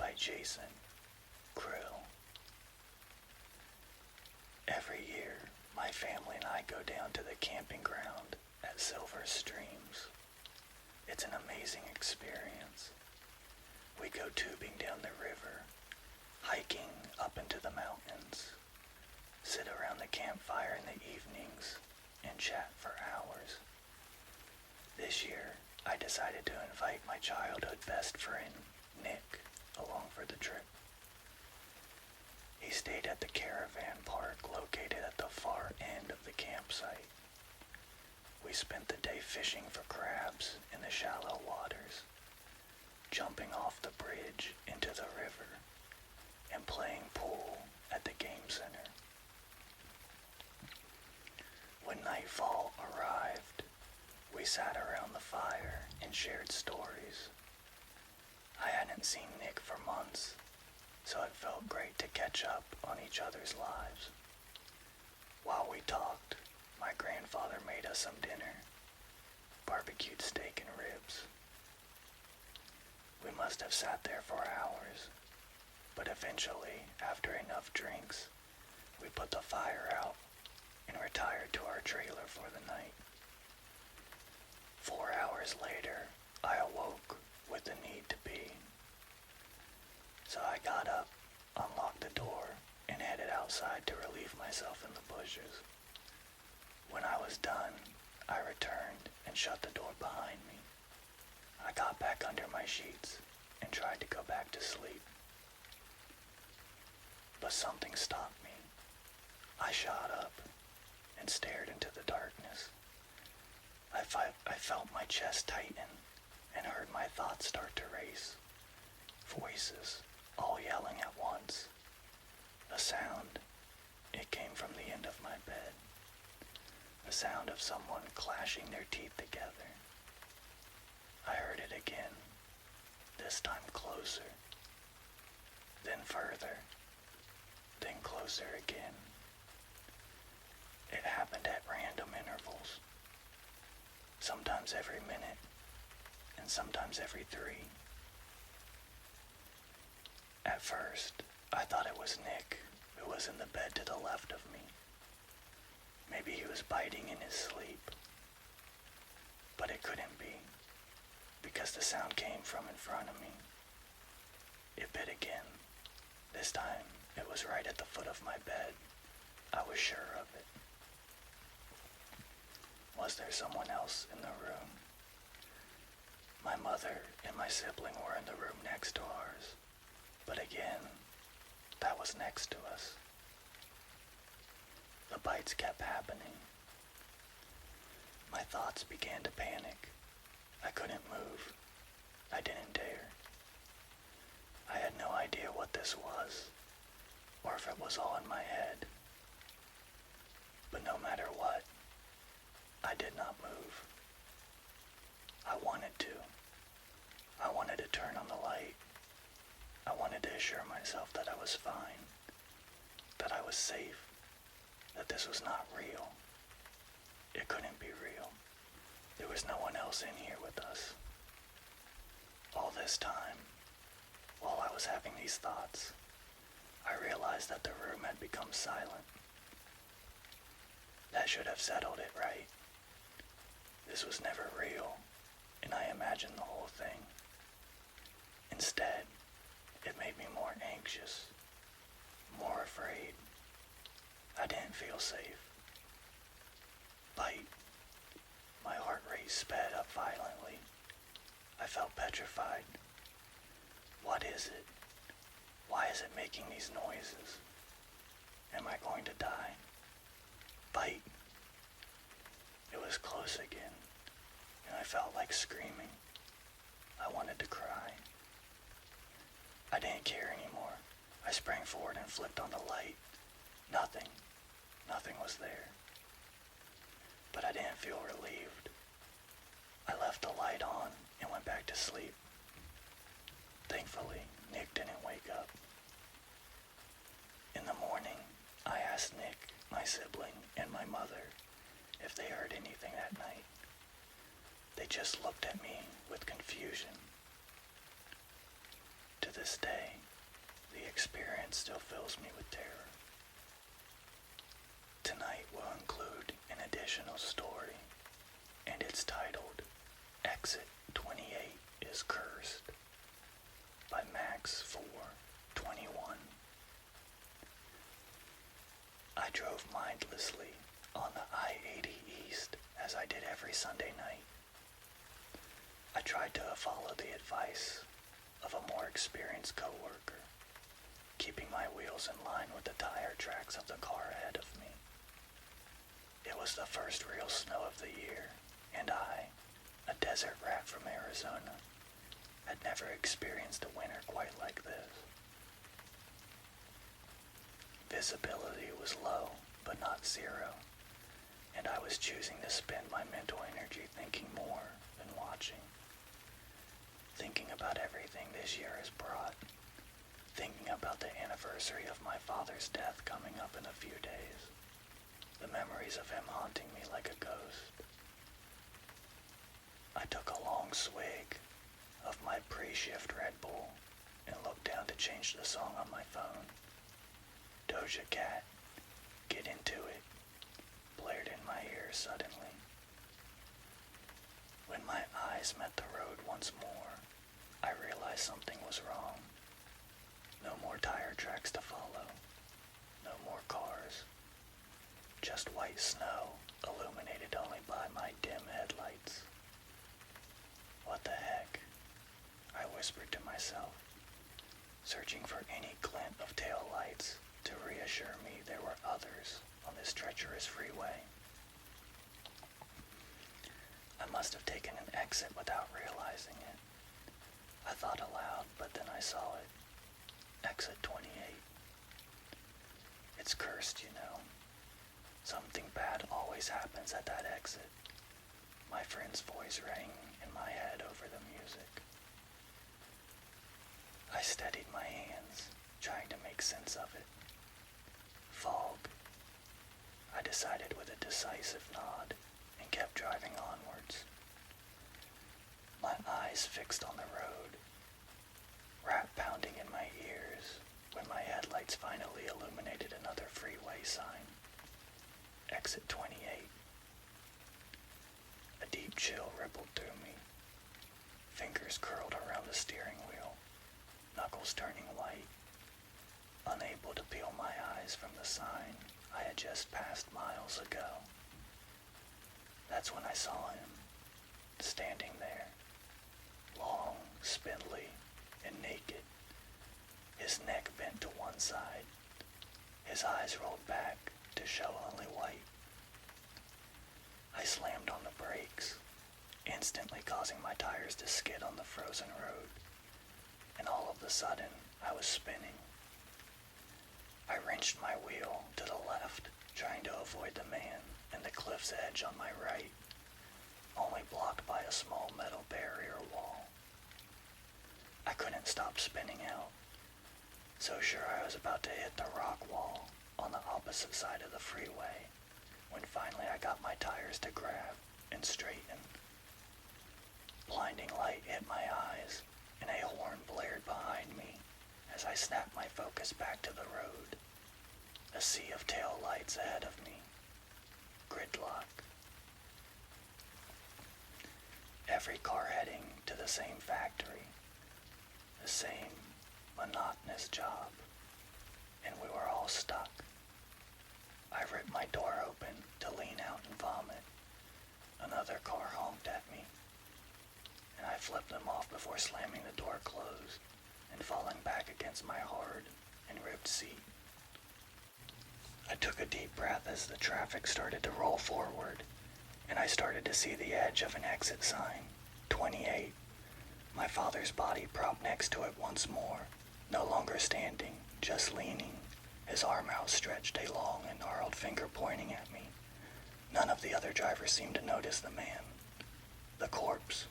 by Jason Krill. Every year, my family and I go down to the camping ground at Silver Streams. It's an amazing experience. We go tubing down the river, hiking up into the mountains, sit around the campfire in the evenings, and chat for hours. This year, I decided to invite my childhood best friend, Nick, along for the trip. He stayed at the caravan park located at the far end of the campsite. We spent the day fishing for crabs in the shallow waters, jumping off the bridge into the river, and playing pool at the game center. When nightfall arrived, we sat around the fire and shared stories. I hadn't seen Nick for months, so it felt great to catch up on each other's lives. While we talked, my grandfather made us some dinner, barbecued steak and ribs. We must have sat there for hours, but eventually, after enough drinks, we put the fire out and retired to our trailer for the night. 4 hours later, I awoke with the need to pee. So I got up, unlocked the door, and headed outside to relieve myself in the bushes. When I was done, I returned and shut the door behind me. I got back under my sheets and tried to go back to sleep. But something stopped me. I shot up and stared into the darkness. I felt my chest tighten and heard my thoughts start to race. Voices, all yelling at once. A sound. It came from the end of my bed. The sound of someone clashing their teeth together. I heard it again, this time closer, then further, then closer again. It happened at random intervals, sometimes every minute, and sometimes every 3. At first, I thought it was Nick, who was in the bed to the left of me. Maybe he was biting in his sleep. But it couldn't be, because the sound came from in front of me. It bit again. This time, it was right at the foot of my bed. I was sure of it. Was there someone else in the room? My mother and my sibling were in the room next to ours. But again, that was next to us. The bites kept happening. My thoughts began to panic. I couldn't move. I didn't dare. I had no idea what this was, or if it was all in my head. But no matter what, I did not move. I wanted to. I wanted to turn on the light. I wanted to assure myself that I was fine, that I was safe, that this was not real. It couldn't be real. There was no one else in here with us. All this time, while I was having these thoughts, I realized that the room had become silent. That should have settled it, right? This was never real, and I imagined the whole thing. Instead, it made me more anxious, more afraid. I didn't feel safe. Bite. My heart rate sped up violently. I felt petrified. What is it? Why is it making these noises? Am I going to die? Bite. It was close again, and I felt like screaming. I wanted to cry. I didn't care anymore. I sprang forward and flicked on the light. Nothing was there. But I didn't feel relieved. I left the light on and went back to sleep. Thankfully, Nick didn't wake up. In the morning, I asked Nick, my sibling, and my mother if they heard anything that night. They just looked at me with confusion. To this day, the experience still fills me with terror. Tonight will include an additional story, and it's titled Exit 28 is Cursed by Max421. I drove mindlessly on the I-80 East as I did every Sunday night. I tried to follow the advice of a more experienced coworker, keeping my wheels in line with the tire tracks of the car ahead of me. It was the first real snow of the year, and I, a desert rat from Arizona, had never experienced a winter quite like this. Visibility was low, but not zero, and I was choosing to spend my mental energy thinking more than watching. Thinking about everything this year has brought. Thinking about the anniversary of my father's death coming up in a few days. The memories of him haunting me like a ghost. I took a long swig of my pre-shift Red Bull and looked down to change the song on my phone. Doja Cat, Get Into It, blared in my ears suddenly. When my eyes met the road once more, I realized something was wrong. No more tire tracks to follow. No more cars. Just white snow, illuminated only by my dim headlights. What the heck? I whispered to myself, searching for any glint of tail lights to reassure me there were others on this treacherous freeway. I must have taken an exit without realizing it. I thought aloud, but then I saw it. Exit 28. It's cursed, you know. Something bad always happens at that exit. My friend's voice rang in my head over the music. I steadied my hands, trying to make sense of it. Fog. I decided with a decisive nod and kept driving onwards. My eyes fixed on the road, rap pounding in my ears when my headlights finally illuminated another freeway sign. Exit 28. A deep chill rippled through me. Fingers curled around the steering wheel, knuckles turning white. Unable to peel my eyes from the sign I had just passed miles ago. That's when I saw him, standing there, long, spindly, and naked, his neck bent to one side, his eyes rolled back to show only white. I slammed on the brakes, instantly causing my tires to skid on the frozen road, and all of a sudden I was spinning. I wrenched my wheel to the left, trying to avoid the man and the cliff's edge on my right, only blocked by a small metal barrier wall. I couldn't stop spinning out, so sure I was about to hit the rock wall on the opposite side of the freeway, when finally I got my tires to grab and straighten. Blinding light hit my eyes, and a horn blared behind me as I snapped my focus back to the road. A sea of tail lights ahead of me. Gridlock. Every car heading to the same factory. The same monotonous job. And we were all stuck. I ripped my door open to lean out and vomit. Another car honked at me, and I flipped them off before slamming the door closed and falling back against my hard and ripped seat. I took a deep breath as the traffic started to roll forward, and I started to see the edge of an exit sign, 28. My father's body propped next to it once more, no longer standing, just leaning, his arm outstretched, a long and gnarled finger pointing at me. None of the other drivers seemed to notice the man. The corpse,